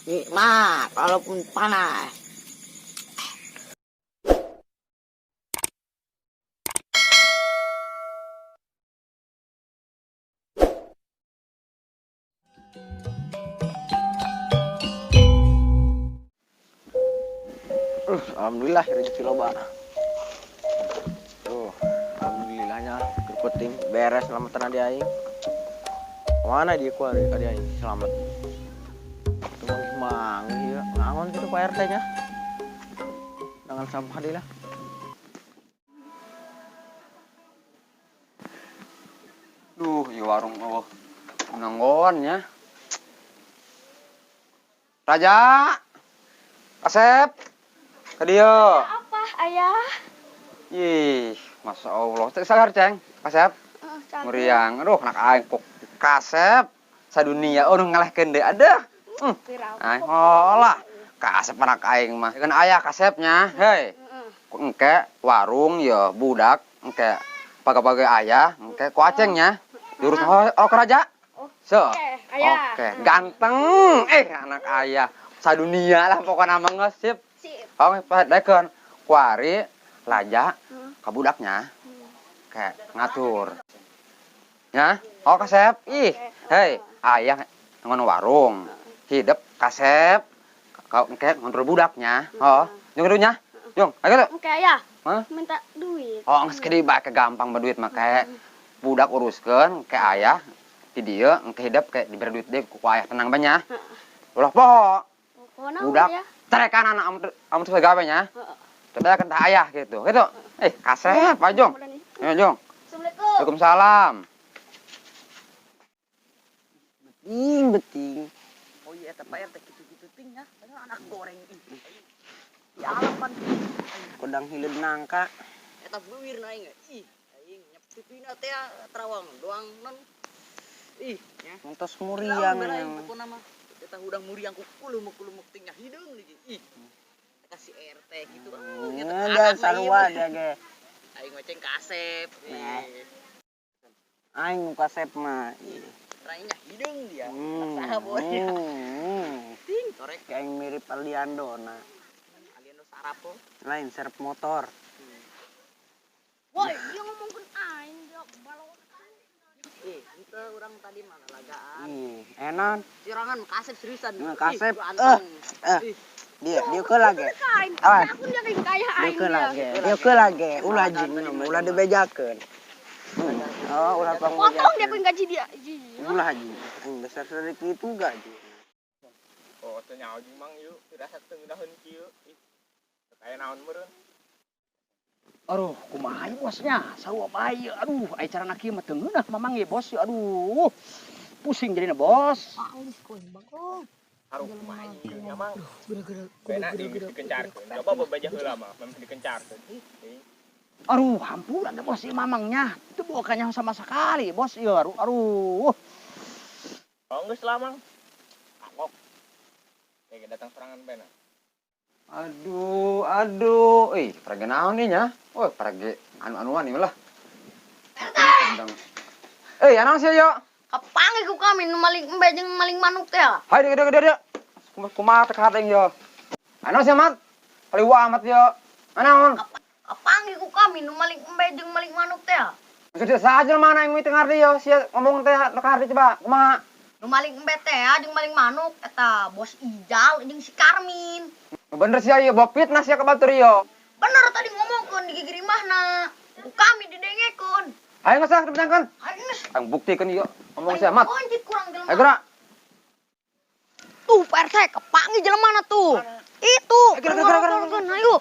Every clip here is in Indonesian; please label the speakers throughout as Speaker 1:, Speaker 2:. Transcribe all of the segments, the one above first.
Speaker 1: Nikmat walaupun panas.
Speaker 2: Alhamdulillah rezeki loba. Tuh, alhamdulillahnya berputing beres selamatan adi aing. Mana dia ku adi aing selamat. Tuh mang ieu ngangon kitu Pak RT nya. Dengan sampah deui lah. Duh, ieu warung eueuh nanggonnya. Raja. Asep. Ke dia.
Speaker 3: Apa, Ayah?
Speaker 2: Ih, Masya Allah. Sagar, Ceng. Kasep. Muriang. Aduh, anak aing pok kasep. Sadunia. Oh, ngelehkeun deui. Aduh. Ay, ngolah. Kasep anak aing mah. Kan aya kasepnya. Hei. Ku engke warung ya budak. Engke page-page aya. Engke ku acengnya. Diurus ke raja. So. Oke. Ganteng. Anak ayah. Sadunia lah pokoknya mah ngesip. Oh, daekeun kuari laja ka budaknya. Kayak ngatur. Ya, oh kasep. Ih, hei, ayah ngon warung. Hidup kasep. Kau engke ngontrol budaknya. Oh, jeung dunya. Jung, ayo tuh.
Speaker 3: Oke, Ayah. Minta duit.
Speaker 2: Oh, geus kedi bae gampang baduit mah kayak budak uruskeun ke ayah di dieu engke hidup kayak diberi duit deui ku ayah tenang banyak. Ulah poho. Budak. Tarekan anak amun teu gawe nya. Teu kan tah ayah gitu. Gitu. Kasep, Pak Jong. Ya, Jong.
Speaker 3: Assalamualaikum.
Speaker 2: Waalaikumsalam.
Speaker 1: Beting. Oh iya eta Pak RT kitu-kitu ting ya. Anak goreng ih. Ya alapan. Kodang hileud nangka. Eta beuwir na aing. Ih, aing nyepsipina teh terawang doang non. Ih, nya. Montos muriang yang. Pokona mah eta udang muriang ku kulumuk-kulumuk tinggal hideung lagi. Ih. Eta si RT gitu. Ada sarua dia ge.
Speaker 3: Aing ngoceng kasep.
Speaker 1: Aing kasep mah.
Speaker 3: Rainya hideung dia. Saha bonya. Ting torek
Speaker 1: Kayak mirip Aliando nah.
Speaker 3: Aliando sarapo.
Speaker 1: Lain serep motor.
Speaker 3: Woi, dia ngomongkeun aing dia balon. Itu orang tadi mana lagaan.
Speaker 1: Enak.
Speaker 3: Sirangan kasep seriusan.
Speaker 1: Kasep. Dia ke lagi.
Speaker 3: Aku dia kayak kaya aing.
Speaker 1: Dia ke lagi. Ulah jing, ulah dibejakeun. Oh, ulah pang.
Speaker 3: Potong dia kuin gaji dia.
Speaker 1: Ulah jing. Aing besar sedikit itu gaji.
Speaker 2: Oh, teu nyaho jeung Mang ieu. Rasa teu ngeudaheun kieu. Kayak naon meureun.
Speaker 4: Aduh, kumaha bosnya? Sarua bae. Aduh, aya carana kieu mah teu ngeunah mamang ye bos. Aduh. Pusing jadina bos.
Speaker 3: Alis koin bagong.
Speaker 2: Haruh kumaha ieu nya Mang?
Speaker 3: Geura-geura.
Speaker 2: Bena dikencarkeun. Coba bebeja heula mah, memang dikencarkeun.
Speaker 4: Aduh, hampura da bos ieu mamangnya. Teu bukannya sama sekali bos ieu. Aduh.
Speaker 2: Oh, geus lah Mang. Angok. Kayak datang serangan bena. Aduh. Peragi naon nih nya? Oh, peragi anu-anuan ieu lah. Anaon sih yo?
Speaker 3: Kapangi ku kami nu maling embe jeung maling manuk teh.
Speaker 2: Hai dia. Kumaha teh kating yo? Anaon sih Mat? Kaliwa amat yo. Anaon?
Speaker 3: Kapangi ku kami nu maling embe jeung maling manuk teh.
Speaker 2: Maksudnya saja mana yang teu ngarti yo? Sia ngomong teh nu kaharti coba. Kumaha?
Speaker 3: Nu maling embe teh jeung maling manuk eta Bos Ijal jeung si Karmin.
Speaker 2: Bener sih ieu bawa fitnah sia ka batur yo.
Speaker 3: Bener tadi ngomongkeun di gigi imahna. Ku kami didengekeun.
Speaker 2: Ayo ngesah dipecangkeun.
Speaker 3: Ayo geus.
Speaker 2: Ayo buktikeun ieu. Ngomong sia Mat.
Speaker 3: Konjit kurang jelema.
Speaker 2: Ayo gerak.
Speaker 3: Tuh, Pak RT, kepangi jelemana tuh. Itu.
Speaker 2: Gerak.
Speaker 3: Ayo.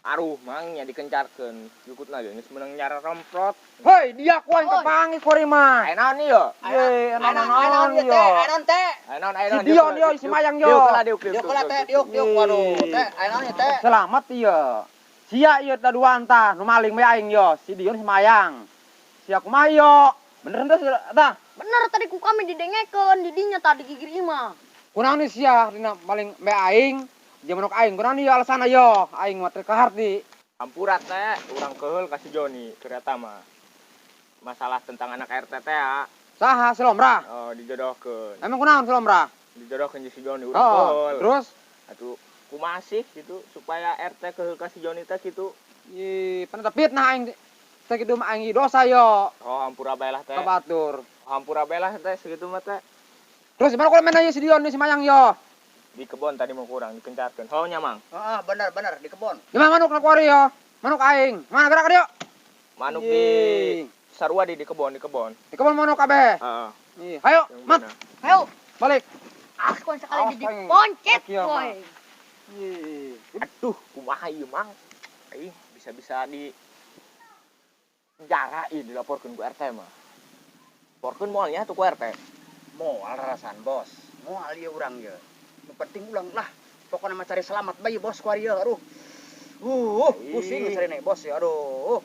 Speaker 5: Aruh, mangnya dikencarkeun. Jukut lagi geus meunang nyara romprot.
Speaker 2: Hei, dia kuan kepangi kori mah.
Speaker 5: Aya naon ieu?
Speaker 2: Ye, naon yo.
Speaker 3: Anon teh.
Speaker 5: Aya naon
Speaker 2: Si Dion yo si Mayang yo.
Speaker 5: Diuk
Speaker 3: teh, diuk waduh. Teh, anon teh.
Speaker 2: Selamat ieu. Sia ieu da duaan tah nu maling we aing yo. Si Dion si Mayang. Sia kumaha yo? Bener teh tah.
Speaker 3: Bener tadi ku kami didengekeun di dinya tadi gigi imah.
Speaker 2: Kunaon nih sia dina maling we aing. Dia menuk aing kurang dia alasan ayo. Aing mah teu kahar di.
Speaker 5: Hampurat teh urang keheul kasih Joni ternyata mah. Masalah tentang anak RT teh ya.
Speaker 2: Saha si Lomra?
Speaker 5: Oh, dijodohkeun.
Speaker 2: Emang kunaon si Lomra?
Speaker 5: Dijodohkeun jeung si Joni urang
Speaker 2: Oh,
Speaker 5: keheul.
Speaker 2: terus
Speaker 5: Atuh kumaha sih gitu supaya RT keheul kasih Joni teh kitu.
Speaker 2: pernah fitnah aing teh kitu mah aing dosa yo.
Speaker 5: Oh, hampura bae lah teh.
Speaker 2: Kabatur.
Speaker 5: Hampura bae lah teh segitu mah teh.
Speaker 2: Terus gimana kalau main aja si Dion si Mayang yo?
Speaker 5: Di kebon tadi mau kurang dikencarkeun. Ho nya, Mang.
Speaker 1: Heeh, bener di kebon.
Speaker 2: Gimana manuk nak kuari yo? Manuk aing. Mana gerak dia?
Speaker 5: Manuk
Speaker 2: Yeay.
Speaker 5: di sarua di kebon.
Speaker 2: Di kebun manuk kabeh.
Speaker 5: Heeh.
Speaker 2: Ih, ayo,
Speaker 5: Yang
Speaker 2: mat,
Speaker 5: mana?
Speaker 3: Ayo,
Speaker 2: balik.
Speaker 3: aku sekali
Speaker 2: Awas,
Speaker 3: jadi
Speaker 2: aing.
Speaker 3: poncet,
Speaker 2: Laki ya,
Speaker 3: boy.
Speaker 2: Mang. Ih,
Speaker 5: Aduh, kumaha ieu, Mang? Aing bisa-bisa di penjara ieu dilaporkeun ku RT mah. Laporkeun moalnya tuh ku RT.
Speaker 4: Moal rasan bos. Moal ieu urang ye. Nu penting ulang lah. Pokoknya mah cari selamat bayi bos ku ari ye. Aduh. Pusing cari naik bos ya. Aduh.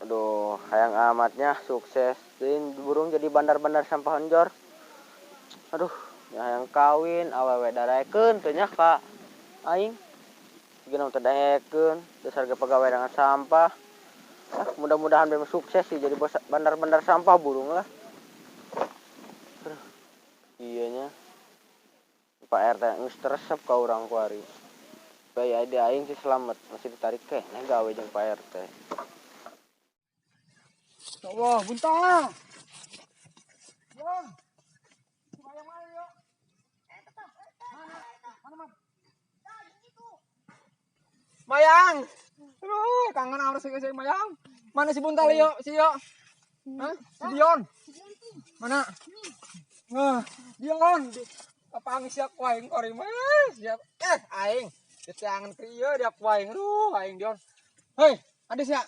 Speaker 1: Aduh, hayang amatnya sukses din burung jadi bandar-bandar sampah honjor. Aduh, ya hayang kawin awewe darekeun teh nya ka aing. Gina teh daekeun dasar ge pegawai dengan sampah. Ah, mudah-mudahan memang sukses sih jadi bos bandar-bandar sampah burung lah. Aduh, iya nya. Pak RT geus teresep ka urang kuari. Bayi ade aing sih selamat masih ditarik ke neh gawe jeung Pak RT.
Speaker 2: Allah, buntang. Mayang. Aduh, kangen harus si Mayang. Mana si Buntal yo, si yo? Hah? Si Dion. Mana? Nah, Dion. Kapangis sia ku aing kori mah. Siap. Aing. Diteangan ke ieu dia ku aing. Aduh, aing Dion. Hei, ada sia.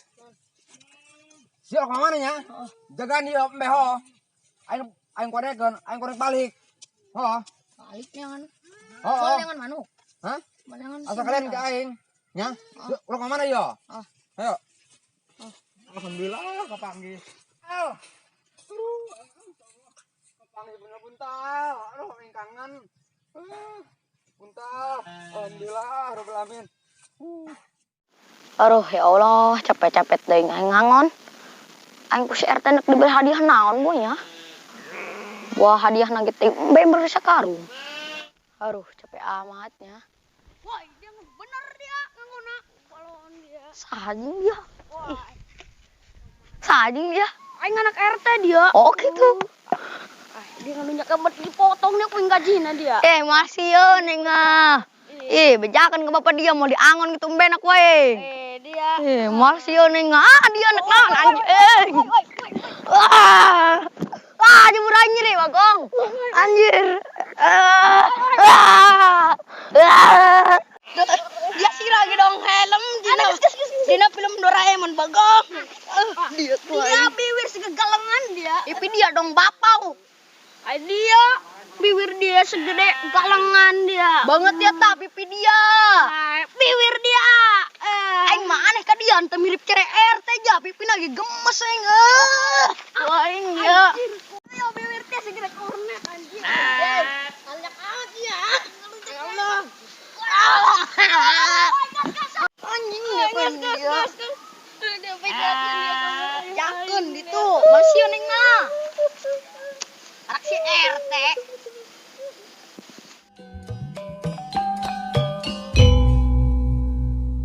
Speaker 2: Sia ka mana nya? Jagaan dia embeho. Aing korekeun, aing korek balik. Heeh.
Speaker 3: Baliknya kan.
Speaker 2: Heeh.
Speaker 3: Balengan manuk.
Speaker 2: Hah?
Speaker 3: Balengan.
Speaker 2: Asal kalian ke aing. Nya? Urang ka mana yo? Ayo. Alhamdulillah kapanggih. Kapanggih bener buntal. Aduh, aing kangen. Buntal. Alhamdulillah rabbil alamin.
Speaker 3: Aduh, ya Allah, capek-capek deui aing ngangon. Aing ku si RT nek dibeli hadiah naon boy nya? Buah hadiah na ge teh beber sakarung. Aduh, capek amatnya. Woi, dia bener dia ngangona balon dia. Sajing dia. Sajing dia. Aing anak RT dia. Oh, gitu. Dia ngalunyak kemet dipotong dia kuing gajina dia. Masih yo nengah. Bejakan ke bapak dia mau diangon gitu mbenak wae. Dia. Masih yo nengah. Dia anak naon anjing. Jemur anjir ya, Bagong. Anjir. Dia sih lagi dong helm dina film Doraemon, Bagong. Dia bibir segegalengan dia. Tapi dia dong bapau. Dia bibir dia segede galengan dia. Banget ya tapi pipi dia. Bibir dia. Aing mah aneh ka dia ante mirip cere RT ja pipi lagi gemes aing. Aing dia. Ayo bibir dia segede kornet anjing.